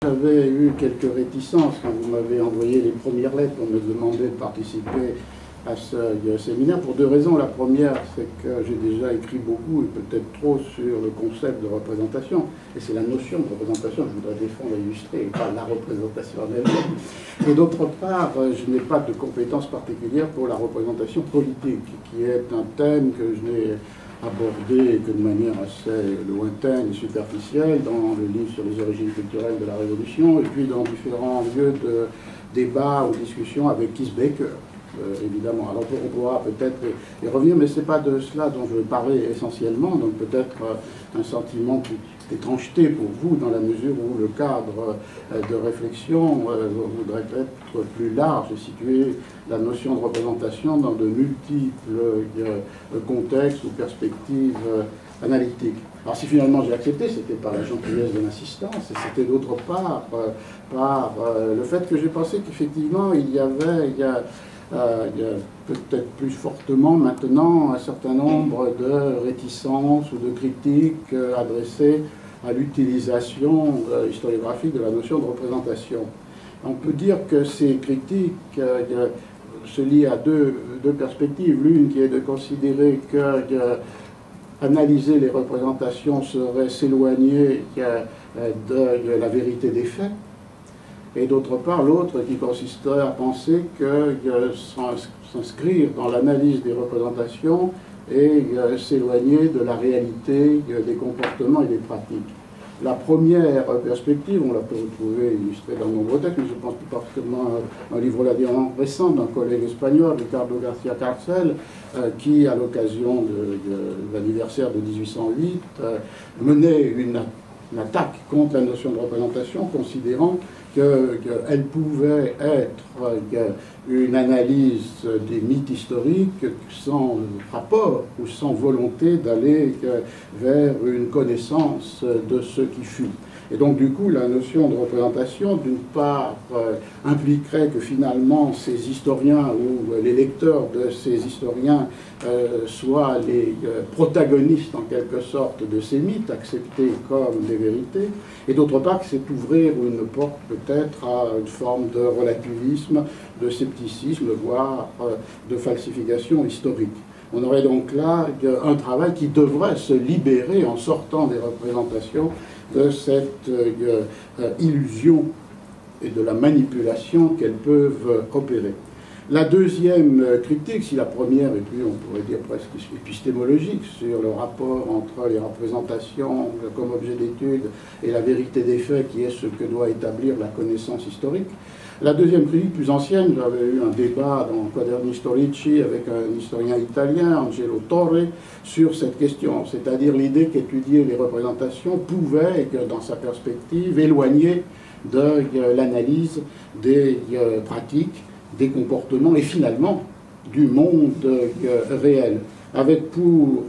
J'avais eu quelques réticences quand vous m'avez envoyé les premières lettres pour me demander de participer à ce séminaire pour deux raisons. La première, c'est que j'ai déjà écrit beaucoup et peut-être trop sur le concept de représentation. Et c'est la notion de représentation que je voudrais défendre et illustrer, et pas la représentation en elle-même. Et d'autre part, je n'ai pas de compétences particulières pour la représentation politique, qui est un thème que je n'ai abordé que de manière assez lointaine et superficielle dans le livre sur les origines culturelles de la Révolution, et puis dans différents lieux de débat ou discussion avec Keith Baker. Évidemment. Alors on pourra peut-être y revenir, mais ce n'est pas de cela dont je veux parler essentiellement, donc peut-être un sentiment d'étrangeté pour vous, dans la mesure où le cadre de réflexion voudrait être plus large et situer la notion de représentation dans de multiples contextes ou perspectives analytiques. Alors si finalement j'ai accepté, c'était par la gentillesse de l'insistance, et c'était d'autre part par le fait que j'ai pensé qu'effectivement il y a peut-être plus fortement maintenant un certain nombre de réticences ou de critiques adressées à l'utilisation historiographique de la notion de représentation. On peut dire que ces critiques se lient à deux perspectives. L'une qui est de considérer que analyser les représentations serait s'éloigner de la vérité des faits, et d'autre part l'autre qui consisterait à penser que s'inscrire dans l'analyse des représentations et s'éloigner de la réalité des comportements et des pratiques. La première perspective, on la peut retrouver illustrée dans de nombreux textes, mais je pense plus particulièrement à un livre relativement récent d'un collègue espagnol, Ricardo García Carcel, qui, à l'occasion de l'anniversaire de 1808, menait une attaque contre la notion de représentation, considérant qu'elle pouvait être une analyse des mythes historiques sans rapport ou sans volonté d'aller vers une connaissance de ce qui fut. Et donc du coup la notion de représentation d'une part impliquerait que finalement ces historiens ou les lecteurs de ces historiens soient les protagonistes en quelque sorte de ces mythes acceptés comme des vérités, et d'autre part que c'est ouvrir une porte peut-être à une forme de relativisme, de scepticisme, voire de falsification historique. On aurait donc là un travail qui devrait se libérer en sortant des représentations de cette illusion et de la manipulation qu'elles peuvent opérer. La deuxième critique, si la première est plus, on pourrait dire presque épistémologique, sur le rapport entre les représentations comme objet d'étude et la vérité des faits, qui est ce que doit établir la connaissance historique. La deuxième critique plus ancienne, j'avais eu un débat dans Quaderni Storici avec un historien italien, Angelo Torre, sur cette question, c'est-à-dire l'idée qu'étudier les représentations pouvait, dans sa perspective, éloigner de l'analyse des pratiques, des comportements et finalement du monde réel, avec pour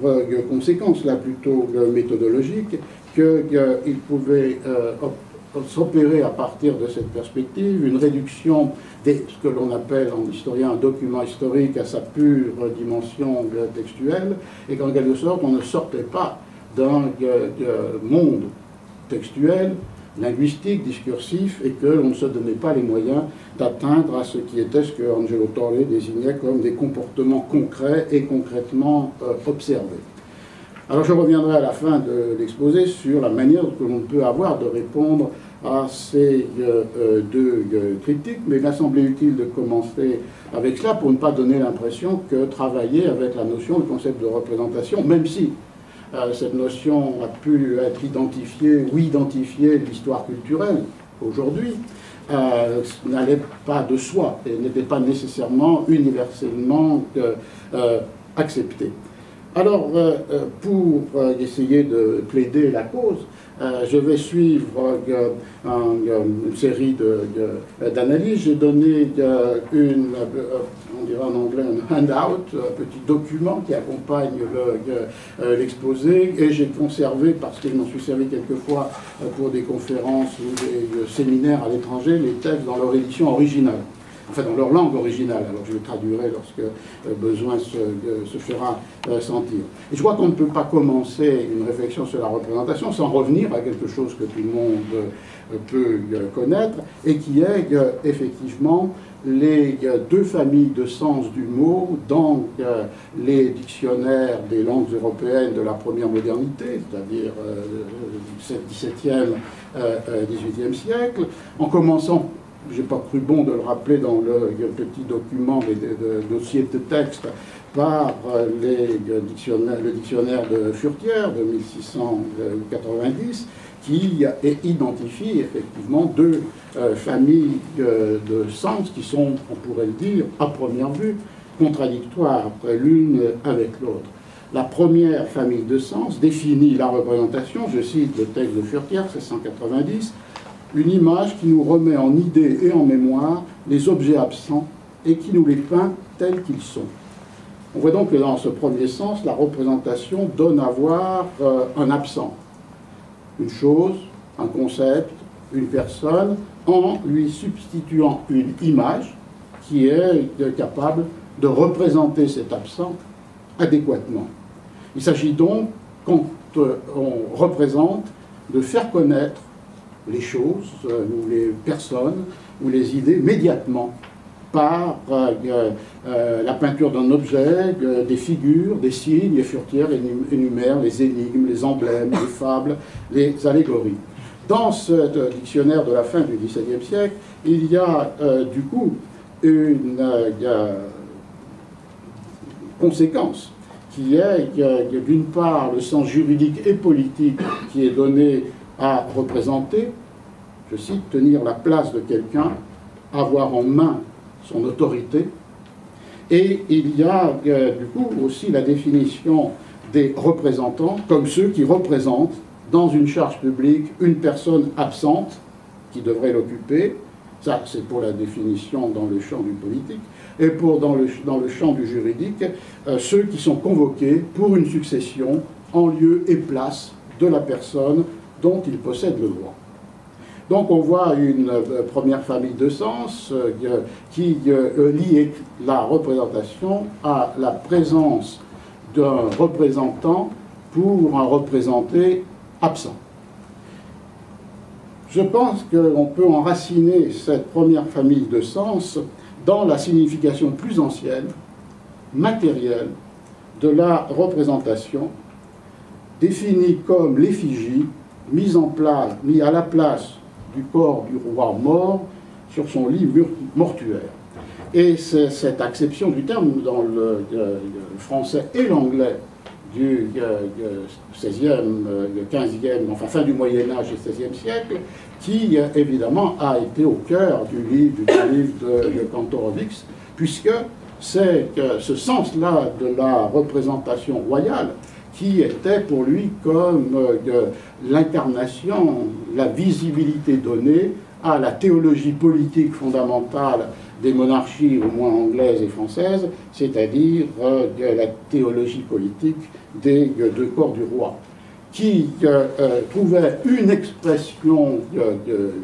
conséquence là plutôt méthodologique qu'il pouvait s'opérer à partir de cette perspective une réduction de ce que l'on appelle en historien un document historique à sa pure dimension textuelle, et qu'en quelque sorte on ne sortait pas d'un monde textuel, linguistique, discursif, et que l'on ne se donnait pas les moyens d'atteindre à ce qui était ce que Angelo Torre désignait comme des comportements concrets et concrètement observés. Alors je reviendrai à la fin de l'exposé sur la manière que l'on peut avoir de répondre à ces deux critiques, mais il m'a semblé utile de commencer avec cela pour ne pas donner l'impression que travailler avec la notion, le concept de représentation, même si cette notion a pu être identifiée ou identifier l'histoire culturelle aujourd'hui, n'allait pas de soi et n'était pas nécessairement universellement acceptée. Alors, pour essayer de plaider la cause, je vais suivre une série d'analyses. J'ai donné on dirait en anglais un handout, un petit document qui accompagne l'exposé, et j'ai conservé, parce que je m'en suis servi quelquefois pour des conférences ou des séminaires à l'étranger, les textes dans leur édition originale. enfin dans leur langue originale, alors je le traduirai lorsque besoin se fera sentir. Et je crois qu'on ne peut pas commencer une réflexion sur la représentation sans revenir à quelque chose que tout le monde peut connaître, et qui est effectivement les deux familles de sens du mot dans les dictionnaires des langues européennes de la première modernité, c'est-à-dire XVIIe, XVIIIe siècle, en commençant, je n'ai pas cru bon de le rappeler dans le petit document des dossiers de texte, par le dictionnaire de Furetière de 1690, qui identifie effectivement deux familles de sens qui sont, on pourrait le dire, à première vue, contradictoires l'une avec l'autre. La première famille de sens définit la représentation, je cite le texte de Furetière, 1690, une image qui nous remet en idée et en mémoire les objets absents et qui nous les peint tels qu'ils sont. On voit donc que dans ce premier sens, la représentation donne à voir un absent, une chose, un concept, une personne, en lui substituant une image qui est capable de représenter cet absent adéquatement. Il s'agit donc, quand on représente, de faire connaître les choses, ou les personnes, ou les idées, médiatement, par la peinture d'un objet, des figures, des signes. Et Furetière énumère les énigmes, les emblèmes, les fables, les allégories. Dans ce dictionnaire de la fin du XVIIe siècle, il y a du coup une conséquence qui est d'une part le sens juridique et politique qui est donné à représenter, je cite, tenir la place de quelqu'un, avoir en main son autorité, et il y a du coup aussi la définition des représentants comme ceux qui représentent dans une charge publique une personne absente qui devrait l'occuper. Ça, c'est pour la définition dans le champ du politique, et dans le champ du juridique, ceux qui sont convoqués pour une succession en lieu et place de la personne dont ils possèdent le droit. Donc on voit une première famille de sens qui lie la représentation à la présence d'un représentant pour un représenté absent. Je pense qu'on peut enraciner cette première famille de sens dans la signification plus ancienne, matérielle, de la représentation, définie comme l'effigie mise à la place du corps du roi mort sur son lit mortuaire. Et cette acception du terme dans le français et l'anglais du XVIe, XVe, enfin fin du Moyen-Âge et XVIe siècle, qui évidemment a été au cœur du livre de Kantorowicz, puisque c'est ce sens-là de la représentation royale qui était pour lui comme l'incarnation, la visibilité donnée à la théologie politique fondamentale des monarchies, au moins anglaises et françaises, c'est-à-dire la théologie politique des deux corps du roi, qui trouvait une expression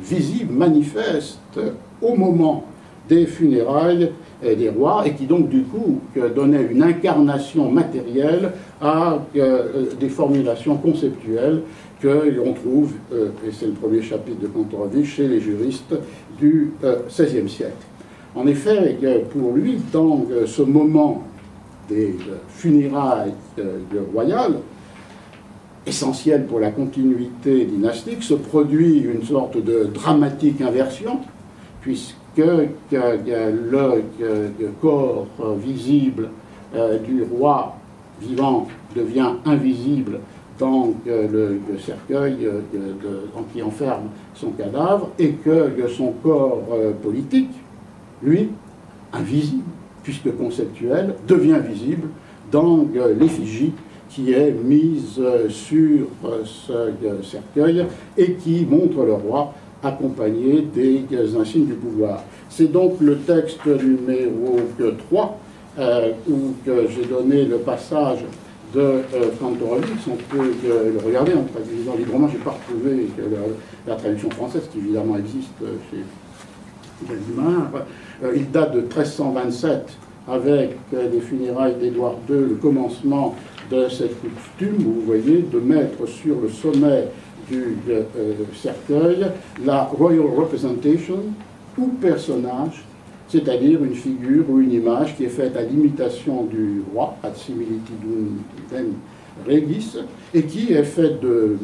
visible, manifeste, au moment des funérailles des rois, et qui donc du coup donnait une incarnation matérielle à des formulations conceptuelles que l'on trouve, et c'est le premier chapitre de Kantorowicz, chez les juristes du XVIe siècle. En effet, pour lui, dans ce moment des funérailles royales, essentiel pour la continuité dynastique, se produit une sorte de dramatique inversion, puisque le corps visible du roi vivant devient invisible dans le cercueil qui enferme son cadavre, et que son corps politique, lui, invisible, puisque conceptuel, devient visible dans l'effigie qui est mise sur ce cercueil et qui montre le roi accompagné des insignes du pouvoir. C'est donc le texte numéro 3 où j'ai donné le passage de Kantorowicz. On peut le regarder en traduisant librement. Je n'ai pas retrouvé la traduction française qui évidemment existe chez Gallimard. Il date de 1327 avec les funérailles d'Édouard II, le commencement de cette coutume, vous voyez, de mettre sur le sommet du cercueil la Royal Representation ou personnage, c'est-à-dire une figure ou une image qui est faite à l'imitation du roi, ad similitudinem regis, et qui est faite de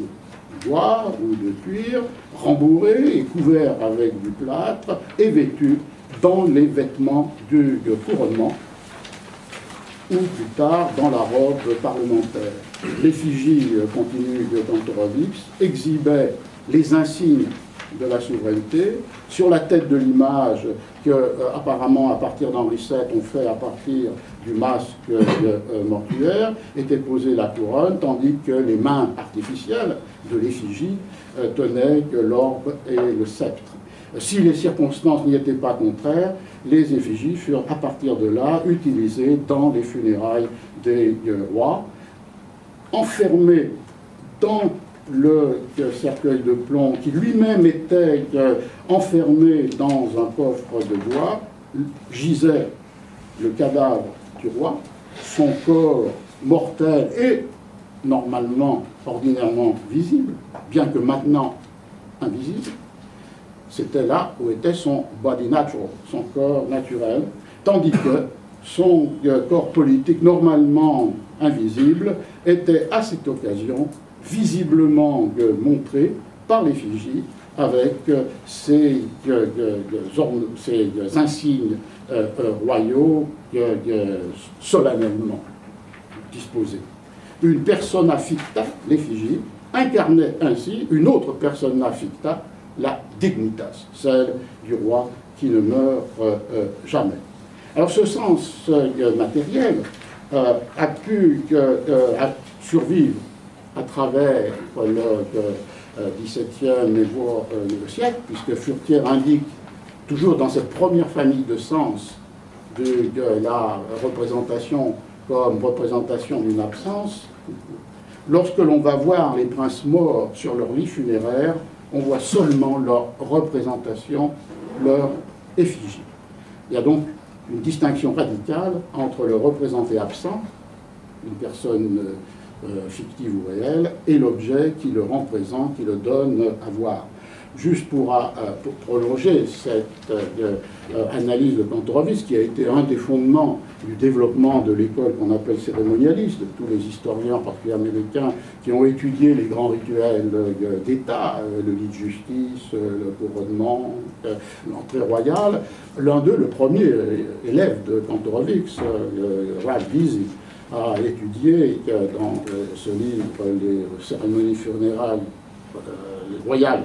bois ou de cuir, rembourré et couvert avec du plâtre et vêtu dans les vêtements du couronnement ou plus tard dans la robe parlementaire. L'effigie continue de Kantorowicz exhibait les insignes de la souveraineté. Sur la tête de l'image, que apparemment à partir d'Henri VII, on fait à partir du masque mortuaire, était posée la couronne, tandis que les mains artificielles de l'effigie tenaient l'orbe et le sceptre. Si les circonstances n'y étaient pas contraires, les effigies furent à partir de là utilisées dans les funérailles des rois, enfermées dans le cercueil de plomb qui lui-même était enfermé dans un coffre de bois, gisait le cadavre du roi, son corps mortel et normalement, ordinairement visible, bien que maintenant invisible. C'était là où était son body natural, son corps naturel, tandis que son corps politique, normalement invisible, était à cette occasion visiblement montré par l'effigie avec ces insignes royaux solennellement disposés. Une persona ficta, l'effigie, incarnait ainsi une autre persona ficta, la dignitas, celle du roi qui ne meurt jamais. Alors ce sens matériel a pu survivre à travers le XVIIe et voire le siècle, puisque Furetière indique, toujours dans cette première famille de sens de la représentation comme représentation d'une absence, lorsque l'on va voir les princes morts sur leur lit funéraire, on voit seulement leur représentation, leur effigie. Il y a donc une distinction radicale entre le représenté absent, une personne fictive ou réelle, et l'objet qui le rend présent, qui le donne à voir. Juste pour prolonger cette analyse de Kantorowicz, qui a été un des fondements du développement de l'école qu'on appelle cérémonialiste, de tous les historiens, en particulier américains, qui ont étudié les grands rituels d'État, le lit de justice, le couronnement, l'entrée royale. L'un d'eux, le premier élève de Kantorowicz, Ralph Veazey, a étudié dans ce livre les cérémonies funérailles royales,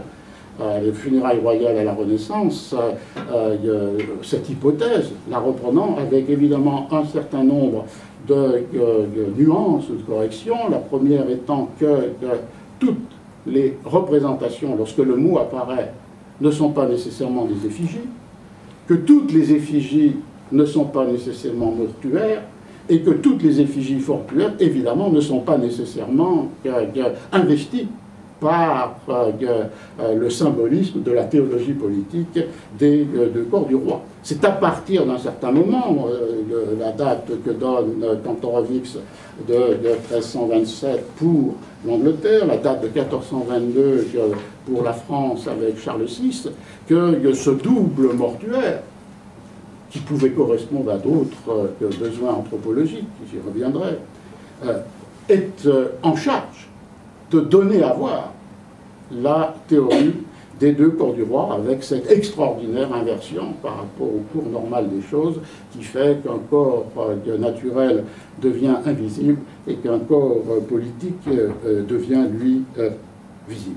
les funérailles royales à la Renaissance, cette hypothèse, la reprenant avec évidemment un certain nombre de nuances ou de corrections. La première étant que toutes les représentations, lorsque le mot apparaît, ne sont pas nécessairement des effigies, que toutes les effigies ne sont pas nécessairement mortuaires, et que toutes les effigies mortuaires, évidemment, ne sont pas nécessairement investies par le symbolisme de la théologie politique du corps du roi. C'est à partir d'un certain moment, la date que donne Kantorowicz de 1327 pour l'Angleterre, la date de 1422 pour la France avec Charles VI, que ce double mortuaire, qui pouvait correspondre à d'autres besoins anthropologiques, j'y reviendrai, est en charge de donner à voir la théorie des deux corps du roi avec cette extraordinaire inversion par rapport au cours normal des choses qui fait qu'un corps naturel devient invisible et qu'un corps politique devient, lui, visible.